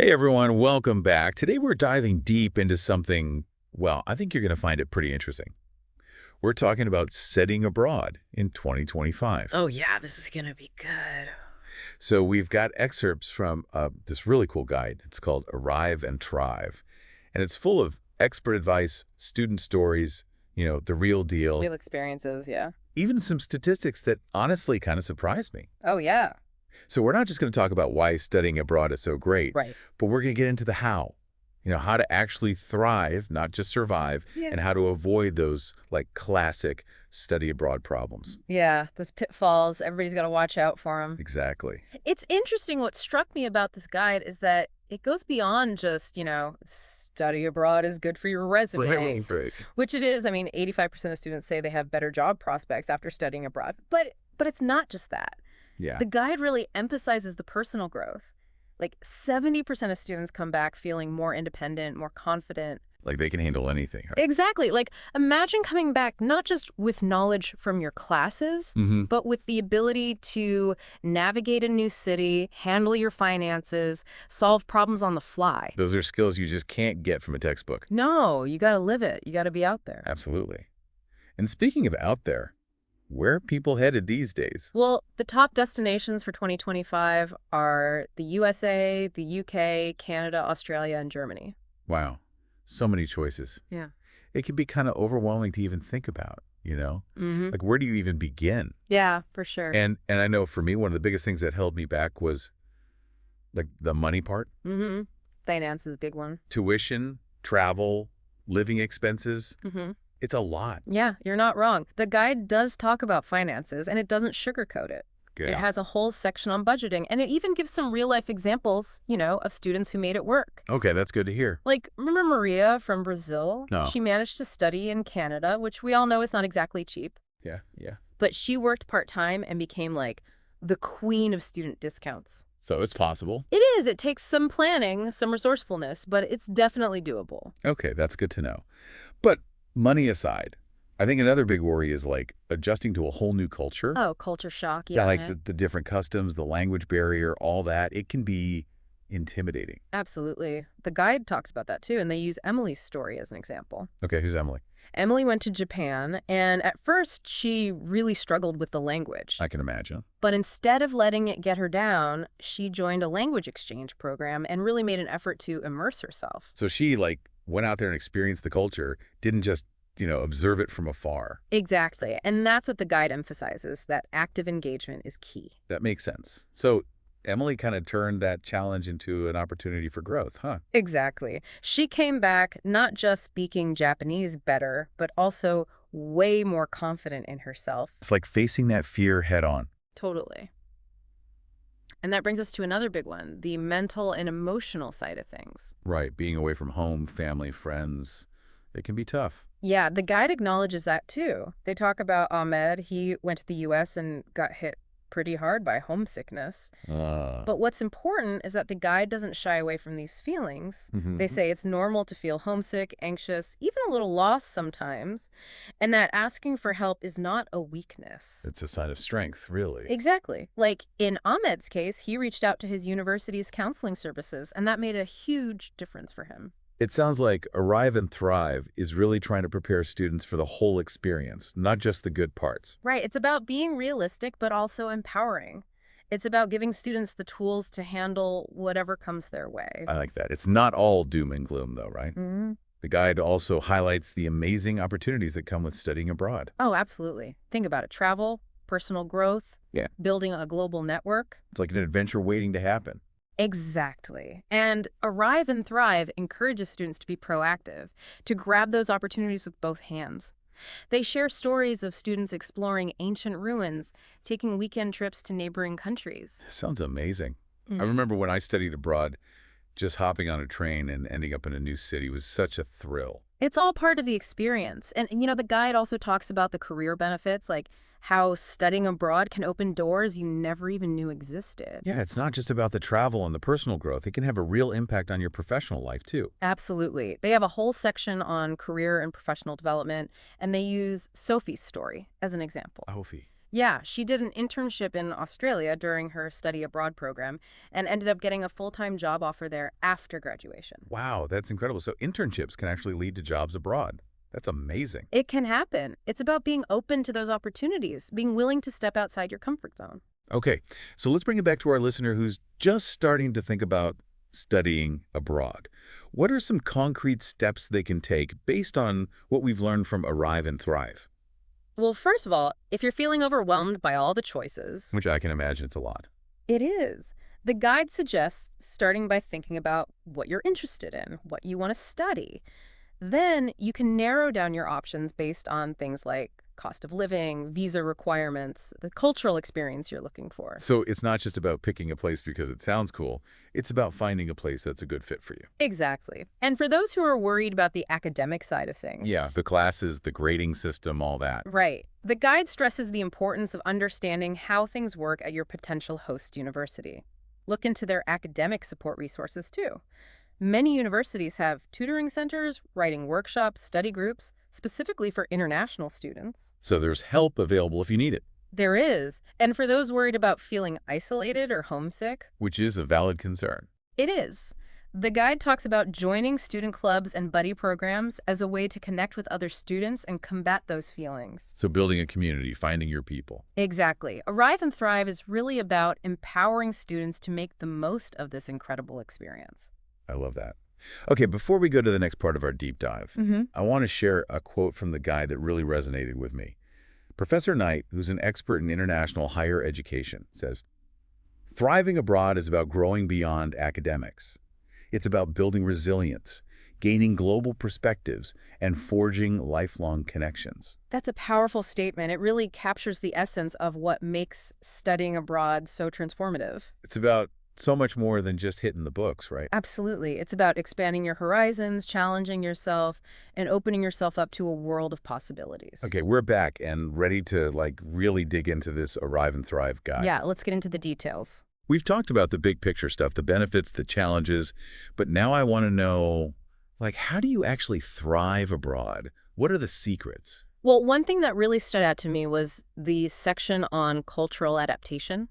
Hey everyone, welcome back. Today we're diving deep into something, well, I think you're going to find it pretty interesting. We're talking about studying abroad in 2025. Oh yeah, this is gonna be good. So we've got excerpts from this really cool guide. It's called Arrive and Thrive. And it's full of expert advice, student stories, the real deal, Real experiences, yeah. even some statistics that honestly kind of surprised me. Oh yeah. So we're not just going to talk about why studying abroad is so great, Right. but we're going to get into the how. How to actually thrive, not just survive, Yeah. and how to avoid those like classic study abroad problems. Yeah, those pitfalls, everybody's got to watch out for them. Exactly. It's interesting. What struck me about this guide is that it goes beyond just, study abroad is good for your resume, Right. which it is. I mean, 85% of students say they have better job prospects after studying abroad. But it's not just that. Yeah. The guide really emphasizes the personal growth. Like 70% of students come back feeling more independent, more confident. Like they can handle anything. Right? Exactly. Like imagine coming back not just with knowledge from your classes, Mm-hmm. but with the ability to navigate a new city, handle your finances, solve problems on the fly. Those are skills you just can't get from a textbook. No, you got to live it. You got to be out there. Absolutely. And speaking of out there, where are people headed these days? Well, the top destinations for 2025 are the USA, the UK, Canada, Australia, and Germany. Wow. So many choices. Yeah. It can be kind of overwhelming to even think about. Mm-hmm. Like where do you even begin? Yeah, for sure. And I know for me, one of the biggest things that held me back was like the money part, Mm-hmm. Finance is a big one. tuition, travel, living expenses. Mm-hmm. It's a lot. Yeah, you're not wrong. The guide does talk about finances, and it doesn't sugarcoat it. Good. It has a whole section on budgeting, and it even gives some real-life examples, of students who made it work. Okay, that's good to hear. Like, remember Maria from Brazil? No. She managed to study in Canada, which we all know is not exactly cheap. Yeah. But she worked part-time and became, like, the queen of student discounts. So it's possible. It is. It takes some planning, some resourcefulness, but it's definitely doable. Okay, that's good to know. But money aside, I think another big worry is like adjusting to a whole new culture. Oh, culture shock. Yeah, Yeah, like the different customs, the language barrier, all that. It can be intimidating. absolutely. The guide talks about that too, and they use Emily's story as an example. Okay, who's Emily? Emily went to Japan, and at first she really struggled with the language. I can imagine. But instead of letting it get her down, she joined a language exchange program and really made an effort to immerse herself. So she like went out there and experienced the culture, didn't just, observe it from afar. Exactly. And that's what the guide emphasizes, that active engagement is key. That makes sense. So Emily kind of turned that challenge into an opportunity for growth, huh? Exactly. She came back not just speaking Japanese better, but also way more confident in herself. It's like facing that fear head on. Totally. And that brings us to another big one, the mental and emotional side of things. Right, being away from home, family, friends, it can be tough. Yeah, the guide acknowledges that too. They talk about Ahmed. He went to the US and got hit pretty hard by homesickness. But what's important is that the guide doesn't shy away from these feelings. They say it's normal to feel homesick, anxious, even a little lost sometimes, and that asking for help is not a weakness. It's a sign of strength, really. Exactly. Like in Ahmed's case, he reached out to his university's counseling services, and that made a huge difference for him. It sounds like Arrive and Thrive is really trying to prepare students for the whole experience, not just the good parts. Right. It's about being realistic, but also empowering. It's about giving students the tools to handle whatever comes their way. I like that. It's not all doom and gloom, though, right? Mm-hmm. The guide also highlights the amazing opportunities that come with studying abroad. Oh, absolutely. Think about it. Travel, personal growth, Yeah. building a global network. It's like an adventure waiting to happen. Exactly. And Arrive and Thrive encourages students to be proactive, to grab those opportunities with both hands. They share stories of students exploring ancient ruins, taking weekend trips to neighboring countries. Sounds amazing. Mm. I remember when I studied abroad, just hopping on a train and ending up in a new city was such a thrill. It's all part of the experience. And, the guide also talks about the career benefits, like how studying abroad can open doors you never even knew existed. Yeah, it's not just about the travel and the personal growth. It can have a real impact on your professional life, too. Absolutely. They have a whole section on career and professional development, and they use Sophie's story as an example. Sophie. Yeah, she did an internship in Australia during her study abroad program and ended up getting a full-time job offer there after graduation. Wow, that's incredible. So internships can actually lead to jobs abroad. That's amazing. It can happen. It's about being open to those opportunities, being willing to step outside your comfort zone. Okay, so let's bring it back to our listener who's just starting to think about studying abroad. What are some concrete steps they can take based on what we've learned from Arrive and Thrive? Well, first of all, if you're feeling overwhelmed by all the choices, Which I can imagine it's a lot. it is. The guide suggests starting by thinking about what you're interested in, what you want to study. Then you can narrow down your options based on things like cost of living, visa requirements, the cultural experience you're looking for. So it's not just about picking a place because it sounds cool. It's about finding a place that's a good fit for you. Exactly. And for those who are worried about the academic side of things, Yeah, the classes, the grading system, all that. right, the guide stresses the importance of understanding how things work at your potential host university. Look into their academic support resources too. Many universities have tutoring centers, writing workshops, study groups, specifically for international students. So there's help available if you need it, There is. And for those worried about feeling isolated or homesick, which is a valid concern. it is. The guide talks about joining student clubs and buddy programs as a way to connect with other students and combat those feelings. So building a community, finding your people. Exactly. Arrive and Thrive is really about empowering students to make the most of this incredible experience. I love that. Okay, before we go to the next part of our deep dive, I want to share a quote from the guide that really resonated with me. Professor Knight, who's an expert in international higher education, says, "Thriving abroad is about growing beyond academics. It's about building resilience, gaining global perspectives, and forging lifelong connections." That's a powerful statement. It really captures the essence of what makes studying abroad so transformative. It's about so much more than just hitting the books, right? Absolutely. It's about expanding your horizons, challenging yourself, and opening yourself up to a world of possibilities. Okay, we're back and ready to really dig into this Arrive and Thrive guide. Yeah, let's get into the details. We've talked about the big picture stuff, the benefits, the challenges, but now I want to know, how do you actually thrive abroad? What are the secrets? Well, one thing that really stood out to me was the section on cultural adaptation.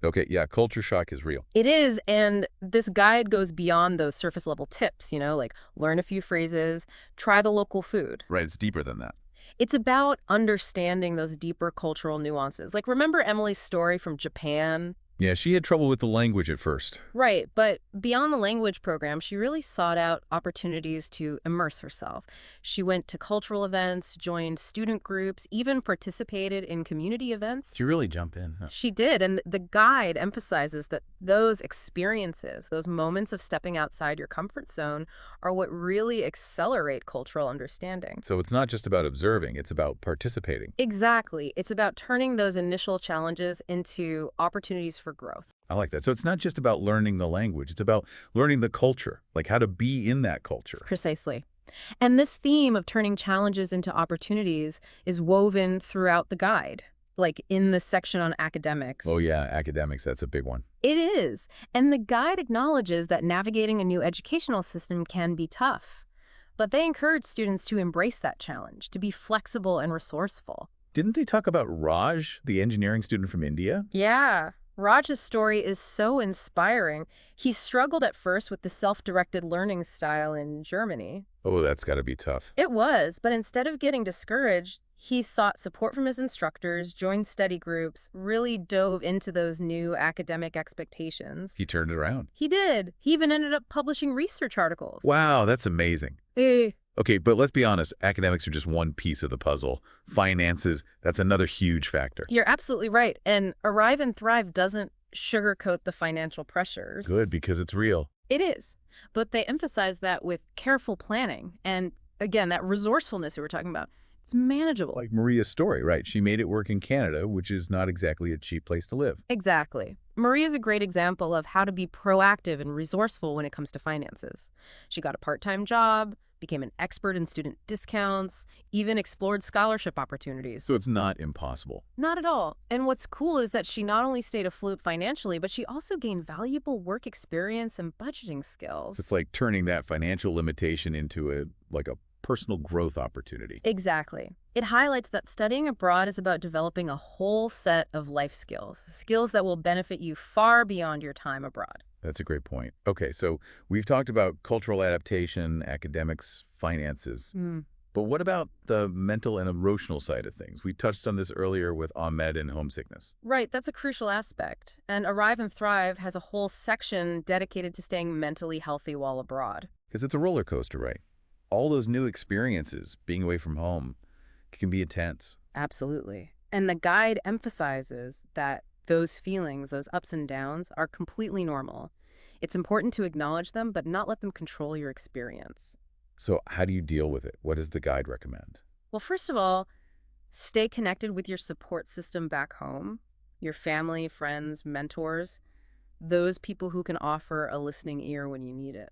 Okay, yeah, culture shock is real. It is, and this guide goes beyond those surface level tips, like learn a few phrases, try the local food. Right, it's deeper than that. It's about understanding those deeper cultural nuances. Like, remember Emily's story from Japan? Yeah, she had trouble with the language at first. Right, but beyond the language program, she really sought out opportunities to immerse herself. She went to cultural events, joined student groups, even participated in community events. She really jumped in, huh? She did, and the guide emphasizes that those experiences, those moments of stepping outside your comfort zone, are what really accelerate cultural understanding. So it's not just about observing, it's about participating. Exactly. It's about turning those initial challenges into opportunities for growth. I like that. So it's not just about learning the language, it's about learning the culture, how to be in that culture. Precisely. And this theme of turning challenges into opportunities is woven throughout the guide, like in the section on academics. Oh yeah, academics, that's a big one. It is. And the guide acknowledges that navigating a new educational system can be tough. But they encourage students to embrace that challenge, to be flexible and resourceful. Didn't they talk about Raj, the engineering student from India? Yeah. Raj's story is so inspiring. He struggled at first with the self-directed learning style in Germany. Oh, that's got to be tough. It was, but instead of getting discouraged, he sought support from his instructors, joined study groups, really dove into those new academic expectations. He turned it around. He did. He even ended up publishing research articles. Wow, that's amazing. Eh. Okay, but let's be honest, academics are just one piece of the puzzle. Finances, that's another huge factor. You're absolutely right. And Arrive and Thrive doesn't sugarcoat the financial pressures. Good, because it's real. It is. But they emphasize that with careful planning and, again, that resourcefulness we were talking about. It's manageable. Like Maria's story, right? She made it work in Canada, which is not exactly a cheap place to live. Exactly. Marie is a great example of how to be proactive and resourceful when it comes to finances. She got a part-time job, became an expert in student discounts, even explored scholarship opportunities. So it's not impossible. Not at all. And what's cool is that she not only stayed afloat financially, but she also gained valuable work experience and budgeting skills. It's like turning that financial limitation into a personal growth opportunity. Exactly. It highlights that studying abroad is about developing a whole set of life skills, skills that will benefit you far beyond your time abroad. That's a great point. Okay, so we've talked about cultural adaptation, academics, finances. Hmm. But what about the mental and emotional side of things? We touched on this earlier with Ahmed and homesickness. Right, that's a crucial aspect. And Arrive and Thrive has a whole section dedicated to staying mentally healthy while abroad. Because it's a roller coaster, right? All those new experiences, being away from home, can be intense. Absolutely. And the guide emphasizes that those feelings, those ups and downs, are completely normal. It's important to acknowledge them, but not let them control your experience. So how do you deal with it? What does the guide recommend? Well, first of all, stay connected with your support system back home, your family, friends, mentors, those people who can offer a listening ear when you need it.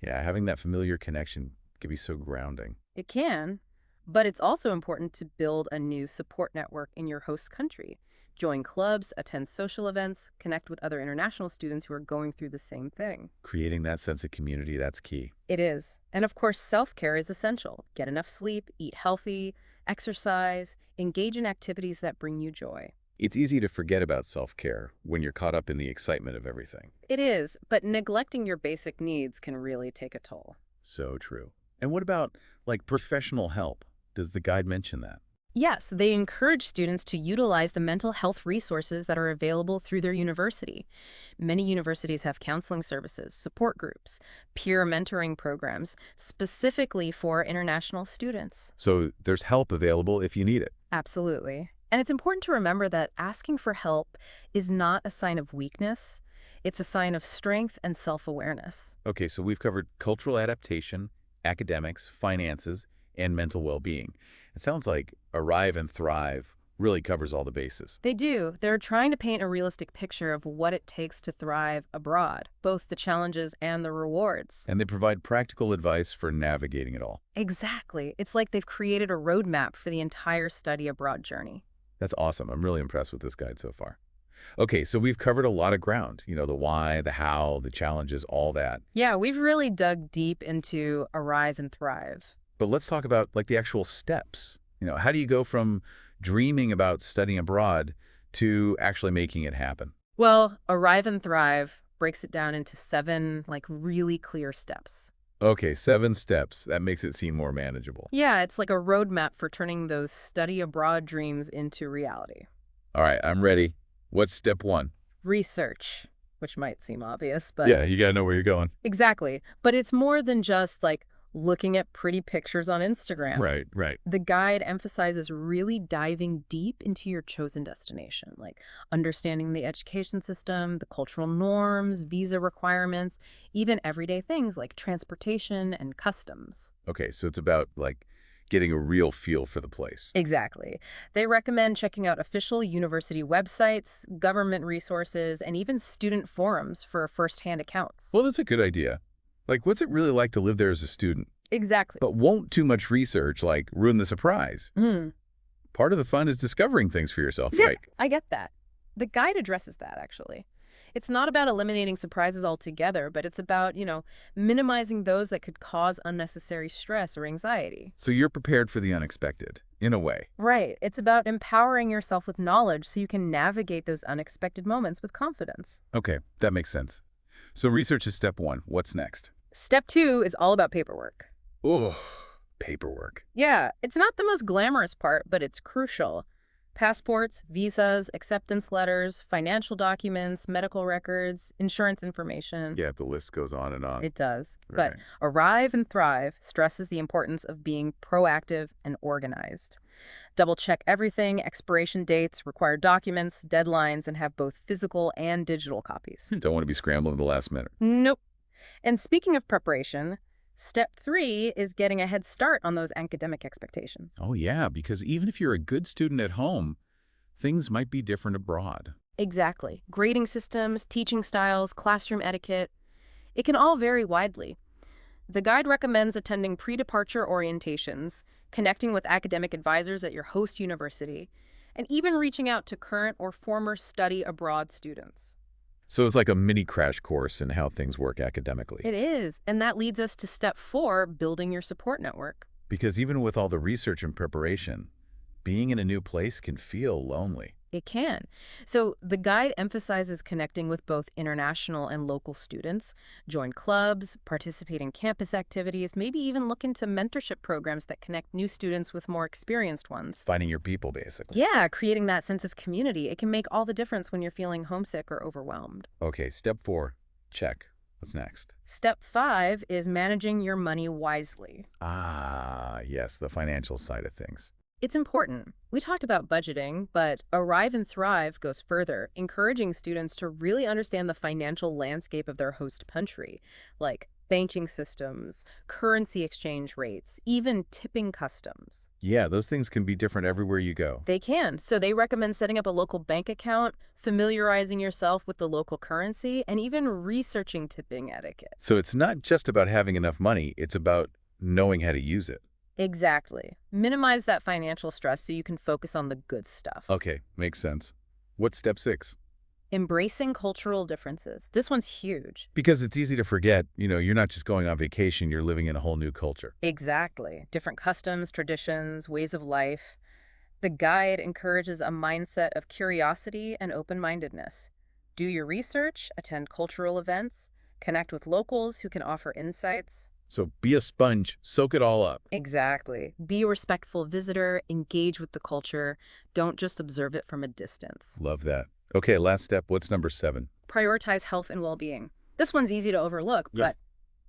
Yeah, having that familiar connection can be so grounding. It can, but it's also important to build a new support network in your host country. Join clubs, attend social events, connect with other international students who are going through the same thing. Creating that sense of community, that's key. It is. And of course, self-care is essential. Get enough sleep, eat healthy, exercise, engage in activities that bring you joy. It's easy to forget about self-care when you're caught up in the excitement of everything. It is, but neglecting your basic needs can really take a toll. So true. And what about, like, professional help? Does the guide mention that? Yes, they encourage students to utilize the mental health resources that are available through their university. Many universities have counseling services, support groups, peer mentoring programs, specifically for international students. So there's help available if you need it. Absolutely. And it's important to remember that asking for help is not a sign of weakness. It's a sign of strength and self-awareness. Okay, so we've covered cultural adaptation, academics, finances, and mental well-being. It sounds like Arrive and Thrive really covers all the bases. They do. They're trying to paint a realistic picture of what it takes to thrive abroad, both the challenges and the rewards. And they provide practical advice for navigating it all. Exactly. It's like they've created a roadmap for the entire study abroad journey. That's awesome. I'm really impressed with this guide so far. Okay, so we've covered a lot of ground. You know, the why, the how, the challenges, all that. Yeah, we've really dug deep into Arise and Thrive. But let's talk about, like, the actual steps. You know, how do you go from dreaming about studying abroad to actually making it happen? Well, Arrive and Thrive breaks it down into 7, really clear steps. Okay, 7 steps. That makes it seem more manageable. Yeah, it's like a roadmap for turning those study abroad dreams into reality. All right, I'm ready. What's step 1? Research, which might seem obvious, but Yeah, you gotta know where you're going. exactly. But it's more than just looking at pretty pictures on Instagram. Right. The guide emphasizes really diving deep into your chosen destination, like understanding the education system, the cultural norms, visa requirements, even everyday things like transportation and customs. Okay, so it's about, like, getting a real feel for the place. Exactly. They recommend checking out official university websites, government resources, and even student forums for firsthand accounts. Well, that's a good idea. Like, what's it really like to live there as a student? Exactly. But won't too much research, like, ruin the surprise? Mm. Part of the fun is discovering things for yourself, Yeah, right? I get that. The guide addresses that, actually. It's not about eliminating surprises altogether, but it's about, minimizing those that could cause unnecessary stress or anxiety. So you're prepared for the unexpected, in a way. Right. It's about empowering yourself with knowledge so you can navigate those unexpected moments with confidence. Okay, that makes sense. So research is step 1. What's next? Step 2 is all about paperwork. Oh, paperwork. Yeah, it's not the most glamorous part, but it's crucial. Passports, visas, acceptance letters, financial documents, medical records, insurance information. Yeah, the list goes on and on. It does. Right. But Arrive and Thrive stresses the importance of being proactive and organized. Double check everything, expiration dates, required documents, deadlines, and have both physical and digital copies. Don't want to be scrambling at the last minute. Nope. And speaking of preparation, step 3 is getting a head start on those academic expectations. Oh, yeah, because even if you're a good student at home, things might be different abroad. Exactly. Grading systems, teaching styles, classroom etiquette, it can all vary widely. The guide recommends attending pre-departure orientations, connecting with academic advisors at your host university, and even reaching out to current or former study abroad students. So it's like a mini crash course in how things work academically. It is, and that leads us to step 4, building your support network. Because even with all the research and preparation, being in a new place can feel lonely. It can. So the guide emphasizes connecting with both international and local students, join clubs, participate in campus activities, maybe even look into mentorship programs that connect new students with more experienced ones. Finding your people, basically. Yeah, creating that sense of community. It can make all the difference when you're feeling homesick or overwhelmed. Okay, step 4, check. What's next? Step 5 is managing your money wisely. Ah, yes, the financial side of things. It's important. We talked about budgeting, but Arrive and Thrive goes further, encouraging students to really understand the financial landscape of their host country, like banking systems, currency exchange rates, even tipping customs. Yeah, those things can be different everywhere you go. They can. So they recommend setting up a local bank account, familiarizing yourself with the local currency, and even researching tipping etiquette. So it's not just about having enough money, it's about knowing how to use it. Exactly. Minimize that financial stress so you can focus on the good stuff. Okay, makes sense. What's step 6? Embracing cultural differences. This one's huge. Because it's easy to forget, you're not just going on vacation, you're living in a whole new culture. Exactly. Different customs, traditions, ways of life. The guide encourages a mindset of curiosity and open-mindedness. Do your research, attend cultural events, connect with locals who can offer insights. So be a sponge, soak it all up. Exactly. Be a respectful visitor, engage with the culture. Don't just observe it from a distance. Love that. Okay, last step. What's number 7? Prioritize health and well-being. This one's easy to overlook, but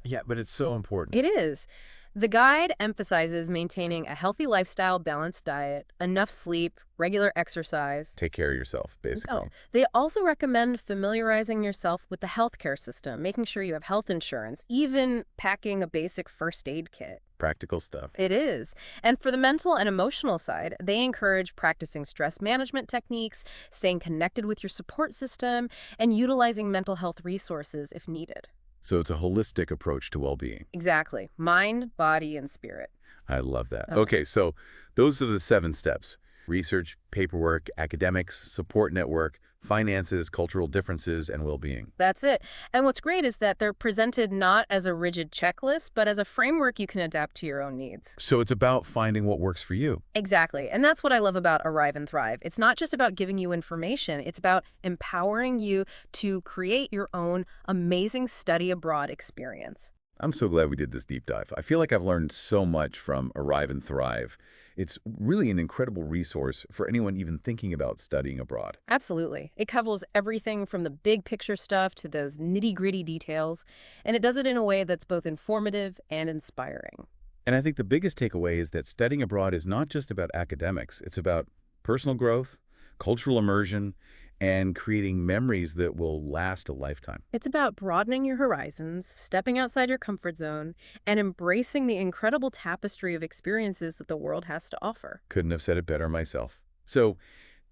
Yeah, but it's so important. it is. The guide emphasizes maintaining a healthy lifestyle, balanced diet, enough sleep, regular exercise. Take care of yourself, basically. No. They also recommend familiarizing yourself with the healthcare system, making sure you have health insurance, even packing a basic first aid kit. Practical stuff. It is. And for the mental and emotional side, they encourage practicing stress management techniques, staying connected with your support system, and utilizing mental health resources if needed. So it's a holistic approach to well-being. Exactly. Mind, body, and spirit. I love that. Okay. Okay, so those are the 7 steps. Research, paperwork, academics, support network, finances, cultural differences, and well-being. That's it. And what's great is that they're presented not as a rigid checklist, but as a framework you can adapt to your own needs. So it's about finding what works for you. Exactly. And that's what I love about Arrive and Thrive. It's not just about giving you information. It's about empowering you to create your own amazing study abroad experience. I'm so glad we did this deep dive. I feel like I've learned so much from Arrive and Thrive. It's really an incredible resource for anyone even thinking about studying abroad. Absolutely. It covers everything from the big picture stuff to those nitty-gritty details, and it does it in a way that's both informative and inspiring. And I think the biggest takeaway is that studying abroad is not just about academics. It's about personal growth, cultural immersion, and creating memories that will last a lifetime. It's about broadening your horizons, stepping outside your comfort zone, and embracing the incredible tapestry of experiences that the world has to offer. Couldn't have said it better myself. So,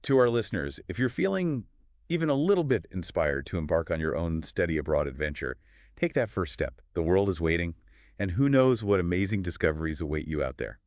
to our listeners, if you're feeling even a little bit inspired to embark on your own study abroad adventure, take that first step. The world is waiting, and who knows what amazing discoveries await you out there.